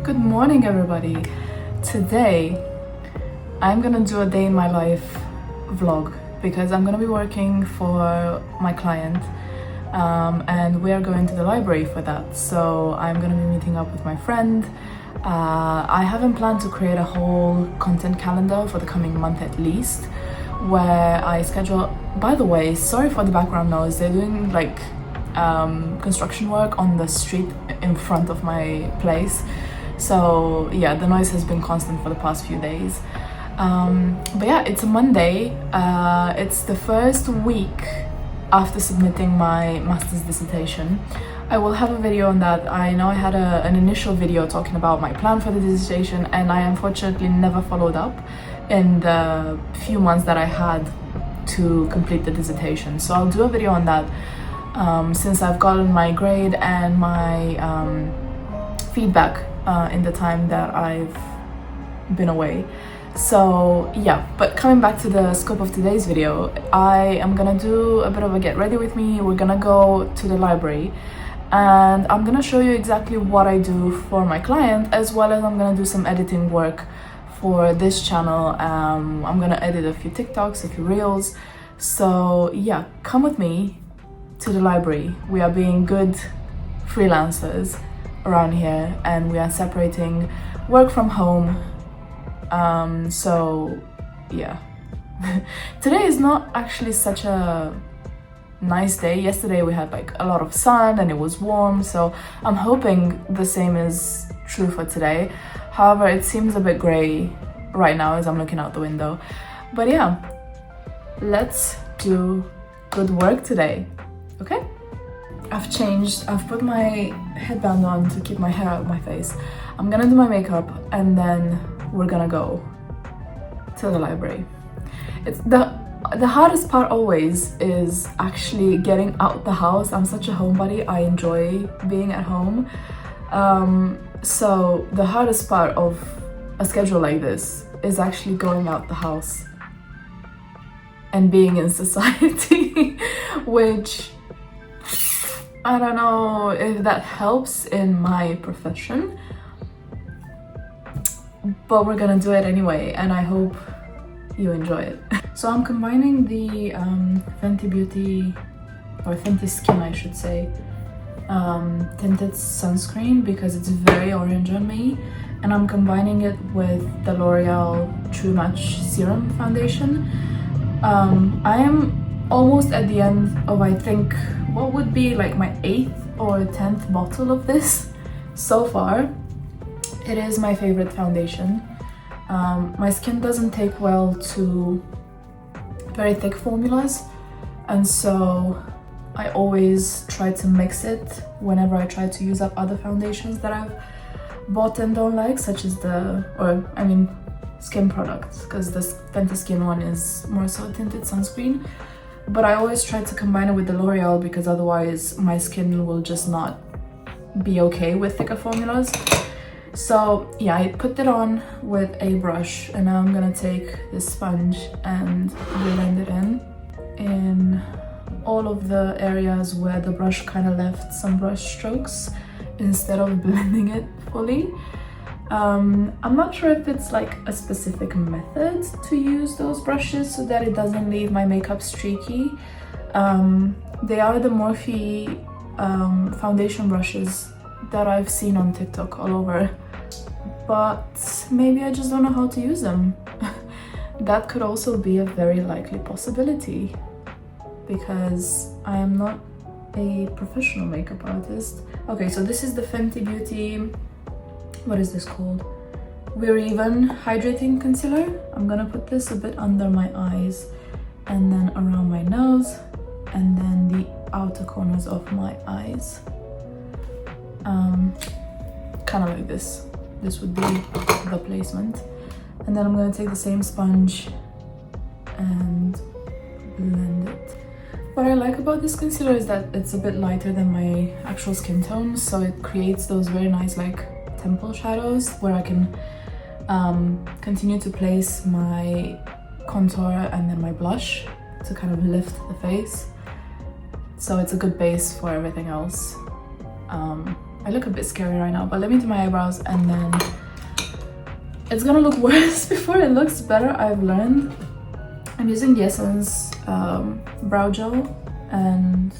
Good morning, everybody. Today I'm gonna do a day in my life vlog because I'm gonna be working for my client and we are going to the library for that. So I'm gonna be meeting up with my friend. I haven't planned to create a whole content calendar for the coming month at least, where I schedule. By the way, sorry for the background noise, they're doing like construction work on the street in front of my place. So yeah, the noise has been constant for the past few days. But yeah, it's a Monday. It's the first week after submitting my master's dissertation. I will have a video on that. I know I had an initial video talking about my plan for the dissertation, and I unfortunately never followed up in the few months that I had to complete the dissertation. So I'll do a video on that since I've gotten my grade and my feedback in the time that I've been away. So yeah, but coming back to the scope of today's video, I am gonna do a bit of a get ready with me. We're gonna go to the library and I'm gonna show you exactly what I do for my client, as well as I'm gonna do some editing work for this channel. I'm gonna edit a few TikToks, a few reels. So yeah, come with me to the library. We are being good freelancers around here and we are separating work from home. So yeah. Today is not actually such a nice day. Yesterday we had like a lot of sun and it was warm, so I'm hoping the same is true for today. However, it seems a bit grey right now as I'm looking out the window. But yeah, let's do good work today, okay? I've changed, I've put my headband on to keep my hair out of my face. I'm gonna do my makeup and then we're gonna go to the library. It's the hardest part always is actually getting out the house. I'm such a homebody, I enjoy being at home. So the hardest part of a schedule like this is actually going out the house and being in society, which I don't know if that helps in my profession, but we're gonna do it anyway and I hope you enjoy it. So I'm combining the Fenty Beauty, or Fenty Skin I should say, tinted sunscreen because it's very orange on me, and I'm combining it with the L'Oreal True Match Serum Foundation. I am almost at the end of, I think, what would be like my 8th or 10th bottle of this so far. It is my favorite foundation. My skin doesn't take well to very thick formulas, and so I always try to mix it whenever I try to use up other foundations that I've bought and don't like, such as skin products, because the Fenty Skin one is more so tinted sunscreen. But I always try to combine it with the L'Oreal because otherwise my skin will just not be okay with thicker formulas. So yeah, I put it on with a brush and now I'm gonna take this sponge and blend it in all of the areas where the brush kind of left some brush strokes instead of blending it fully. I'm not sure if it's like a specific method to use those brushes so that it doesn't leave my makeup streaky. They are the Morphe foundation brushes that I've seen on TikTok all over, but maybe I just don't know how to use them. That could also be a very likely possibility because I am not a professional makeup artist. Okay, so this is the Fenty Beauty, what is this called? We're Even Hydrating Concealer. I'm gonna put this a bit under my eyes and then around my nose and then the outer corners of my eyes. Kind of like this. This would be the placement. And then I'm gonna take the same sponge and blend it. What I like about this concealer is that it's a bit lighter than my actual skin tone, so it creates those very nice like temple shadows where I can continue to place my contour and then my blush to kind of lift the face. So it's a good base for everything else. I look a bit scary right now, but let me do my eyebrows and then it's gonna look worse before it looks better, I've learned. I'm using the Essence brow gel and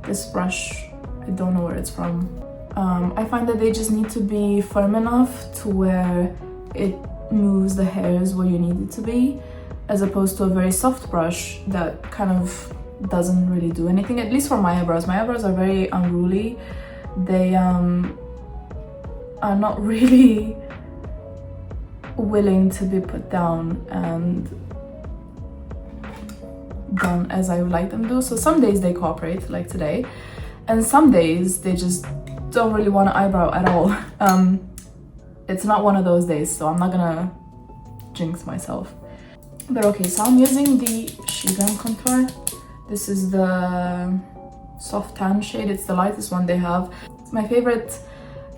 this brush, I don't know where it's from. I find that they just need to be firm enough to where it moves the hairs where you need it to be, as opposed to a very soft brush that kind of doesn't really do anything, at least for my eyebrows. My eyebrows are very unruly. They are not really willing to be put down and done as I would like them to. So some days they cooperate, like today, and some days they just don't really want an eyebrow at all. It's not one of those days, so I'm not gonna jinx myself. But okay, so I'm using the SheGlam contour. This is the soft tan shade. It's the lightest one they have. It's my favorite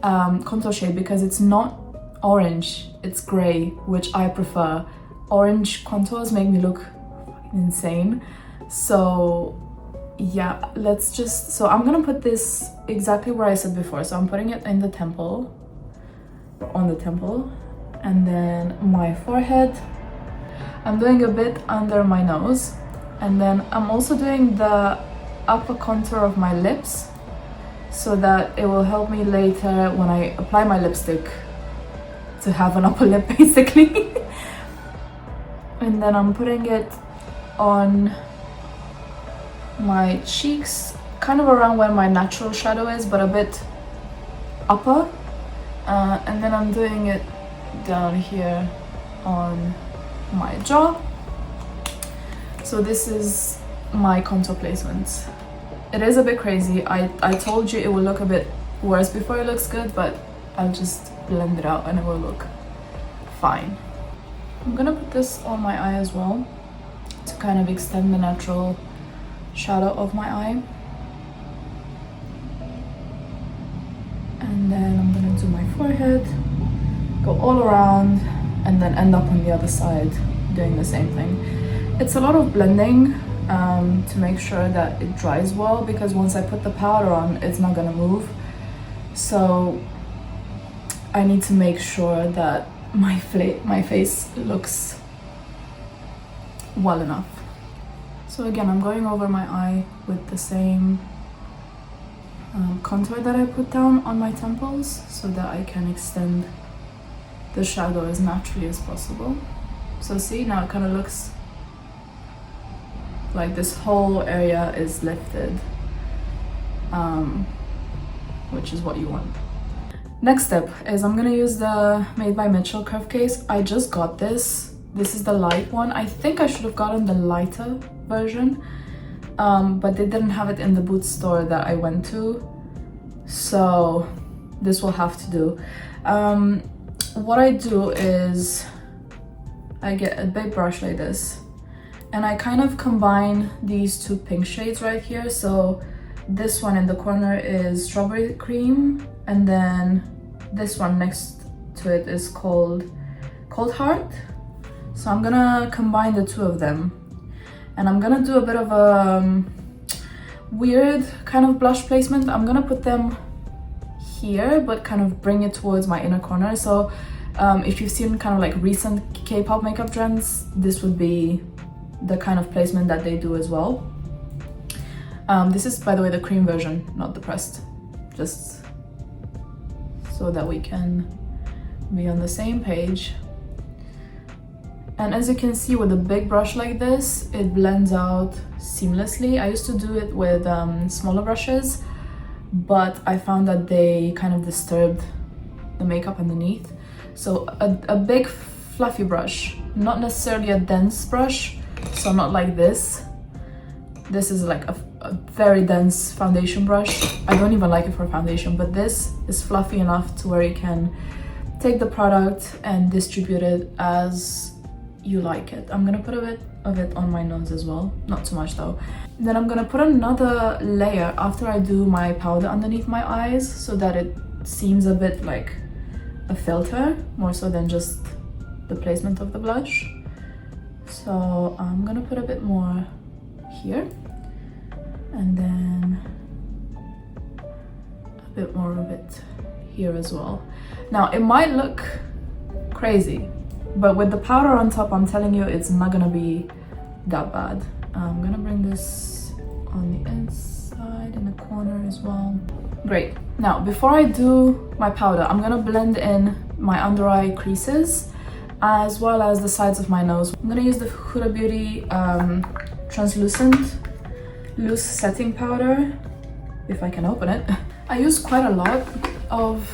contour shade because it's not orange, it's gray, which I prefer. Orange contours make me look insane. So yeah, so I'm gonna put this exactly where I said before. So I'm putting it in the temple, on the temple, and then my forehead. I'm doing a bit under my nose, and then I'm also doing the upper contour of my lips so that it will help me later when I apply my lipstick to have an upper lip basically. And then I'm putting it on my cheeks, kind of around where my natural shadow is, but a bit upper. And then I'm doing it down here on my jaw. So this is my contour placement. It is a bit crazy. I told you it will look a bit worse before it looks good, but I'll just blend it out and it will look fine. I'm gonna put this on my eye as well to kind of extend the natural shadow of my eye. And then I'm gonna do my forehead, go all around, and then end up on the other side doing the same thing. It's a lot of blending to make sure that it dries well, because once I put the powder on, it's not gonna move. So I need to make sure that my face looks well enough. So again, I'm going over my eye with the same contour that I put down on my temples so that I can extend the shadow as naturally as possible. So see, now it kind of looks like this whole area is lifted, which is what you want. Next step is I'm gonna use the MadebyMitchell curve case. I just got this. This is the light one. I think I should have gotten the lighter version, but they didn't have it in the Boots store that I went to, so this will have to do. What I do is I get a big brush like this, and I kind of combine these two pink shades right here. So this one in the corner is Strawberry Cream, and then this one next to it is called Cold Heart. So I'm gonna combine the two of them, and I'm gonna do a bit of a weird kind of blush placement. I'm gonna put them here, but kind of bring it towards my inner corner. So if you've seen kind of like recent K-pop makeup trends, this would be the kind of placement that they do as well. This is, by the way, the cream version, not the pressed, just so that we can be on the same page. And as you can see, with a big brush like this, it blends out seamlessly. I used to do it with smaller brushes, but I found that they kind of disturbed the makeup underneath. So a big fluffy brush, not necessarily a dense brush, so not like this. This is like a very dense foundation brush. I don't even like it for foundation, but this is fluffy enough to where you can take the product and distribute it as you like it. I'm gonna put a bit of it on my nose as well, not too much though. Then I'm gonna put another layer after I do my powder underneath my eyes, so that it seems a bit like a filter, more so than just the placement of the blush. So I'm gonna put a bit more here, and then bit more of it here as well. Now it might look crazy, but with the powder on top, I'm telling you, it's not gonna be that bad. I'm gonna bring this on the inside in the corner as well. Great. Now before I do my powder, I'm gonna blend in my under eye creases as well as the sides of my nose. I'm gonna use the Huda Beauty translucent loose setting powder, if I can open it. I use quite a lot of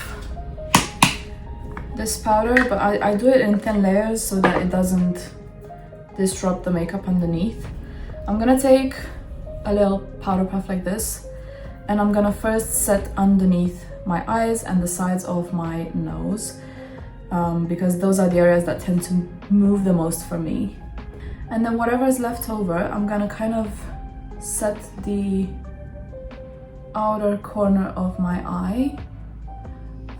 this powder, but I do it in thin layers so that it doesn't disrupt the makeup underneath. I'm gonna take a little powder puff like this, and I'm gonna first set underneath my eyes and the sides of my nose, because those are the areas that tend to move the most for me. And then whatever is left over, I'm gonna kind of set the outer corner of my eye,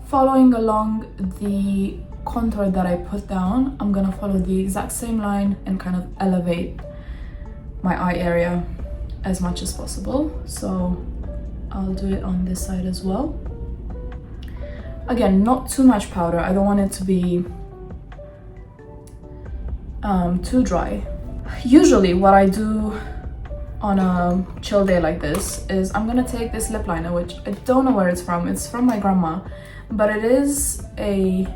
following along the contour that I put down. I'm gonna follow the exact same line and kind of elevate my eye area as much as possible. So I'll do it on this side as well. Again, not too much powder. I don't want it to be too dry. Usually what I do on a chill day like this is I'm gonna take this lip liner, which I don't know where it's from. It's from my grandma, but it is a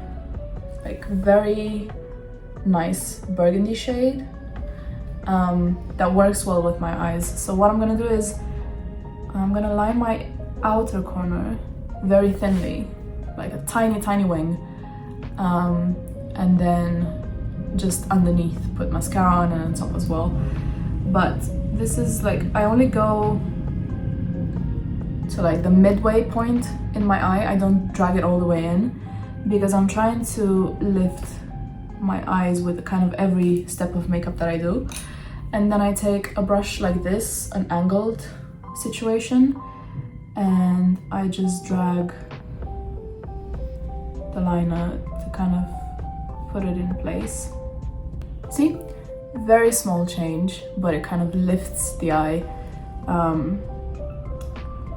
like very nice burgundy shade that works well with my eyes. So what I'm gonna do is I'm gonna line my outer corner very thinly, like a tiny wing, and then just underneath put mascara on and on top as well. But this is like, I only go to like the midway point in my eye. I don't drag it all the way in because I'm trying to lift my eyes with kind of every step of makeup that I do. And then I take a brush like this, an angled situation, and I just drag the liner to kind of put it in place. See? Very small change, but it kind of lifts the eye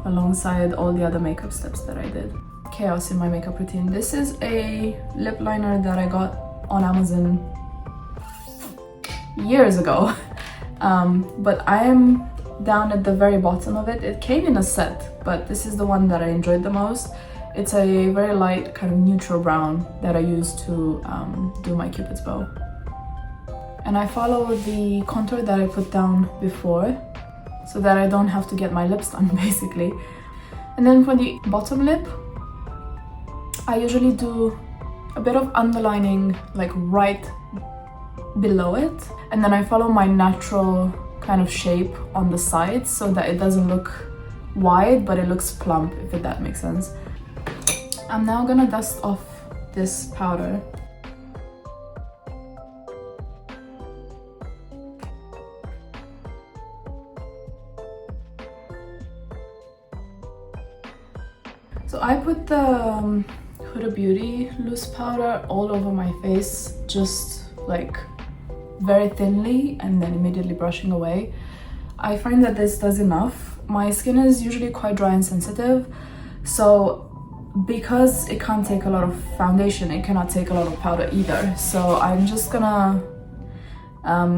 alongside all the other makeup steps that I did. Chaos in my makeup routine. This is a lip liner that I got on Amazon years ago, but I am down at the very bottom of it. It came in a set, but this is the one that I enjoyed the most. It's a very light kind of neutral brown that I use to do my Cupid's bow. And I follow the contour that I put down before so that I don't have to get my lips done basically. And then for the bottom lip, I usually do a bit of underlining like right below it, and then I follow my natural kind of shape on the sides so that it doesn't look wide but it looks plump, if that makes sense. I'm now gonna dust off this powder. So I put the Huda Beauty loose powder all over my face, just like very thinly, and then immediately brushing away. I find that this does enough. My skin is usually quite dry and sensitive, so because it can't take a lot of foundation, it cannot take a lot of powder either. So I'm just gonna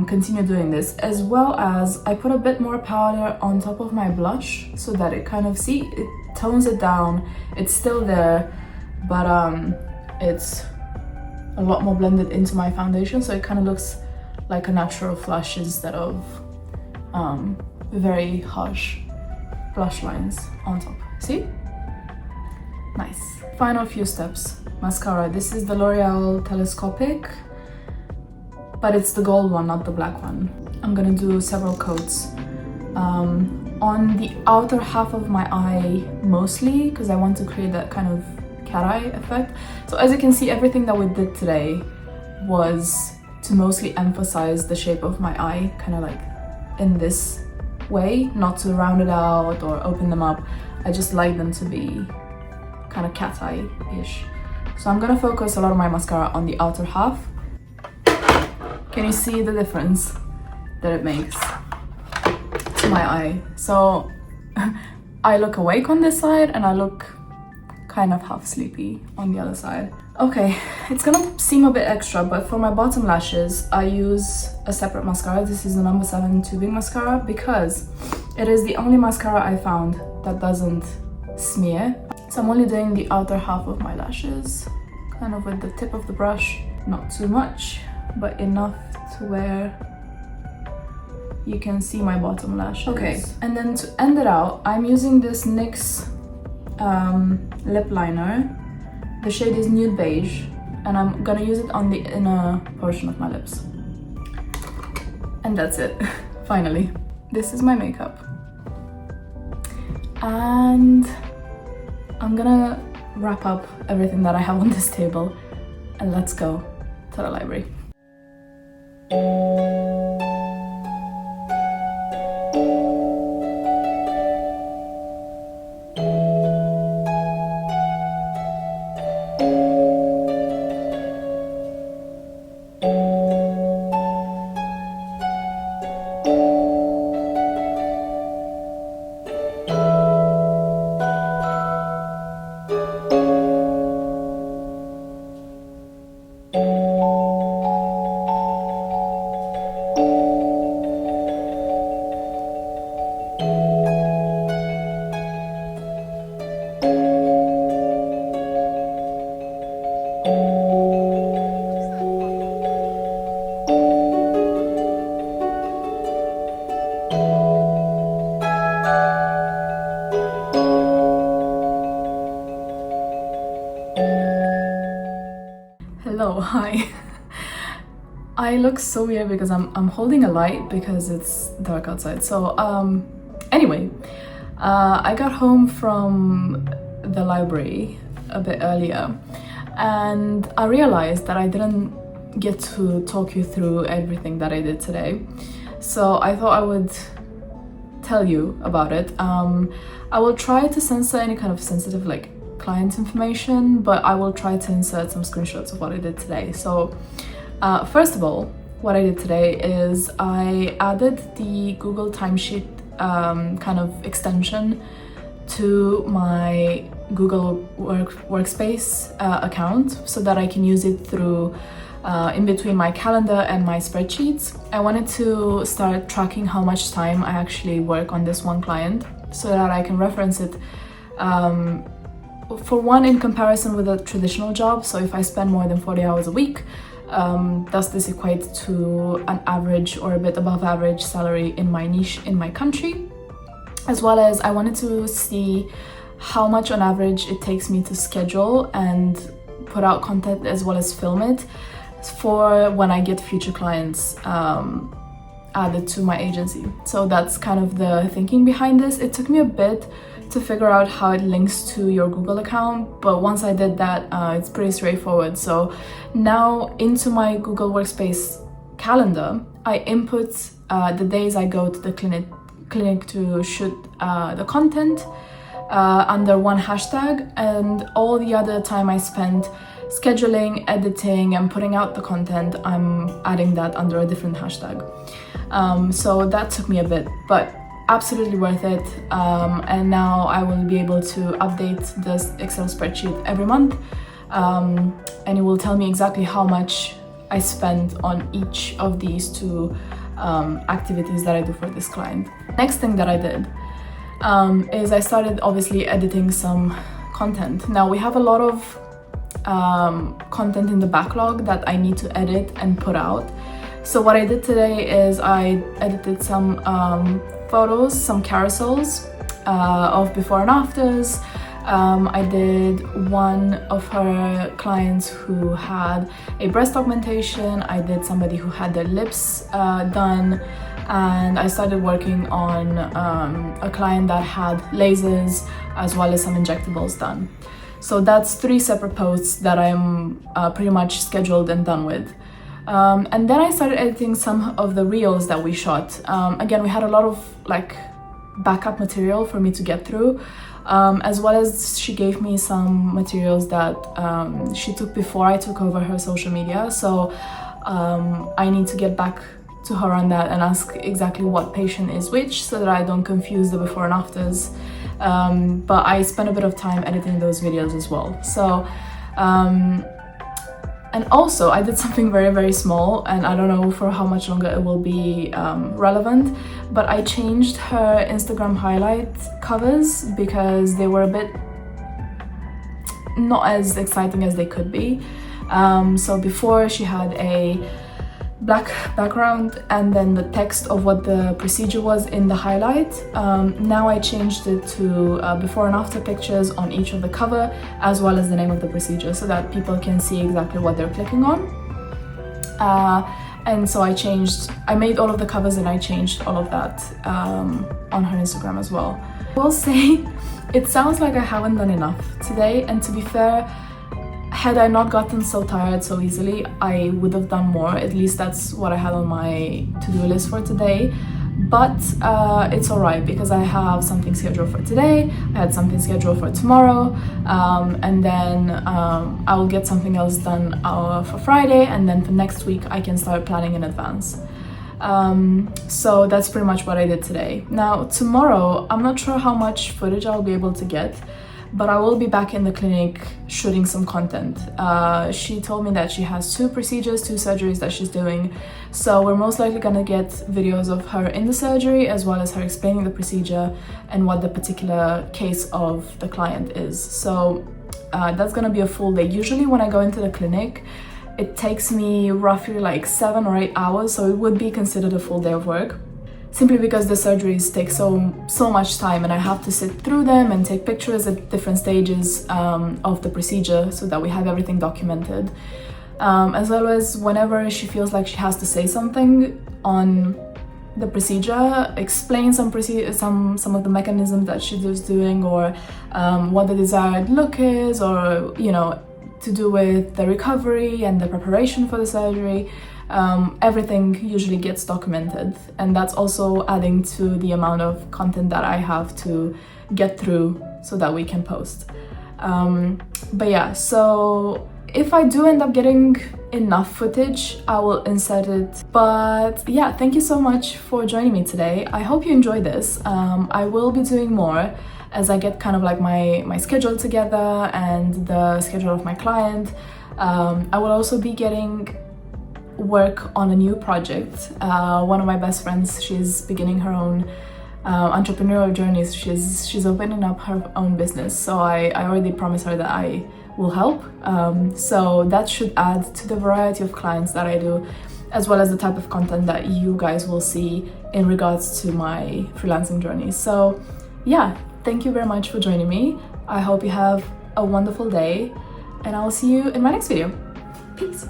continue doing this, as well as I put a bit more powder on top of my blush so that it kind of, see, it tones it down. It's still there, but it's a lot more blended into my foundation, so it kind of looks like a natural flush instead of very harsh blush lines on top. See? Nice. Final few steps. Mascara. This is the L'Oreal Telescopic, but it's the gold one, not the black one. I'm gonna do several coats on the outer half of my eye mostly, because I want to create that kind of cat eye effect. So as you can see, everything that we did today was to mostly emphasize the shape of my eye, kind of like in this way, not to round it out or open them up. I just like them to be kind of cat eye-ish. So I'm gonna focus a lot of my mascara on the outer half. Can you see the difference that it makes to my eye? So I look awake on this side and I look kind of half sleepy on the other side. Okay, it's gonna seem a bit extra, but for my bottom lashes, I use a separate mascara. This is the No.7 tubing mascara because it is the only mascara I found that doesn't smear. So I'm only doing the outer half of my lashes, kind of with the tip of the brush. Not too much, but enough to where you can see my bottom lashes. Okay, and then to end it out, I'm using this NYX lip liner. The shade is Nude Beige, and I'm gonna use it on the inner portion of my lips. And that's it, finally. This is my makeup. And I'm gonna wrap up everything that I have on this table, and let's go to the library. Hi. I look so weird because I'm holding a light because it's dark outside. So anyway, I got home from the library a bit earlier and I realized that I didn't get to talk you through everything that I did today. So I thought I would tell you about it. I will try to censor any kind of sensitive client information, but I will try to insert some screenshots of what I did today. So first of all, what I did today is I added the Google TimeSheet kind of extension to my Google Workspace account so that I can use it through in between my calendar and my spreadsheets. I wanted to start tracking how much time I actually work on this one client so that I can reference it for one, in comparison with a traditional job. So if I spend more than 40 hours a week, does this equate to an average or a bit above average salary in my niche in my country? As well as I wanted to see how much on average it takes me to schedule and put out content as well as film it for when I get future clients added to my agency. So that's kind of the thinking behind this. It took me a bit to figure out how it links to your Google account, but once I did that, it's pretty straightforward. So now into my Google Workspace calendar, I input the days I go to the clinic to shoot the content under one hashtag, and all the other time I spent scheduling, editing, and putting out the content, I'm adding that under a different hashtag. So that took me a bit, but absolutely worth it. And now I will be able to update this Excel spreadsheet every month, and it will tell me exactly how much I spend on each of these two activities that I do for this client. Next thing that I did is I started obviously editing some content. Now we have a lot of content in the backlog that I need to edit and put out. So what I did today is I edited some photos, some carousels of before and afters. I did one of her clients who had a breast augmentation. I did somebody who had their lips done, and I started working on a client that had lasers as well as some injectables done. So that's 3 separate posts that I'm pretty much scheduled and done with. And then I started editing some of the reels that we shot. Again, we had a lot of backup material for me to get through, as well as she gave me some materials that she took before I took over her social media. So I need to get back to her on that and ask exactly what patient is which, so that I don't confuse the before and afters. But I spent a bit of time editing those videos as well. So and also I did something very, very small, and I don't know for how much longer it will be relevant, but I changed her Instagram highlight covers because they were a bit not as exciting as they could be. So before she had a black background and then the text of what the procedure was in the highlight. Now I changed it to before and after pictures on each of the cover, as well as the name of the procedure, so that people can see exactly what they're clicking on. And so I made all of the covers and I changed all of that on her Instagram as well. I will say, it sounds like I haven't done enough today, and to be fair, had I not gotten so tired so easily, I would have done more. At least that's what I had on my to-do list for today. But it's alright, because I have something scheduled for today, I had something scheduled for tomorrow, and then I will get something else done for Friday, and then for next week I can start planning in advance. So that's pretty much what I did today. Now tomorrow, I'm not sure how much footage I'll be able to get, but I will be back in the clinic shooting some content. She told me that she has 2 surgeries that she's doing, so we're most likely gonna get videos of her in the surgery, as well as her explaining the procedure and what the particular case of the client is. So that's gonna be a full day. Usually when I go into the clinic, it takes me roughly like 7 or 8 hours, so it would be considered a full day of work, simply because the surgeries take so much time, and I have to sit through them and take pictures at different stages of the procedure, so that we have everything documented. As well as whenever she feels like she has to say something on the procedure, explain some of the mechanisms that she was doing, or what the desired look is, or to do with the recovery and the preparation for the surgery. Everything usually gets documented, and that's also adding to the amount of content that I have to get through so that we can post. But yeah, so if I do end up getting enough footage, I will insert it. But yeah, thank you so much for joining me today. I hope you enjoyed this. I will be doing more as I get kind of like my schedule together and the schedule of my client. I will also be getting work on a new project. One of my best friends, she's beginning her own entrepreneurial journey. She's opening up her own business, so I already promised her that I will help. So that should add to the variety of clients that I do, as well as the type of content that you guys will see in regards to my freelancing journey. So yeah, thank you very much for joining me. I hope you have a wonderful day, and I will see you in my next video. Peace.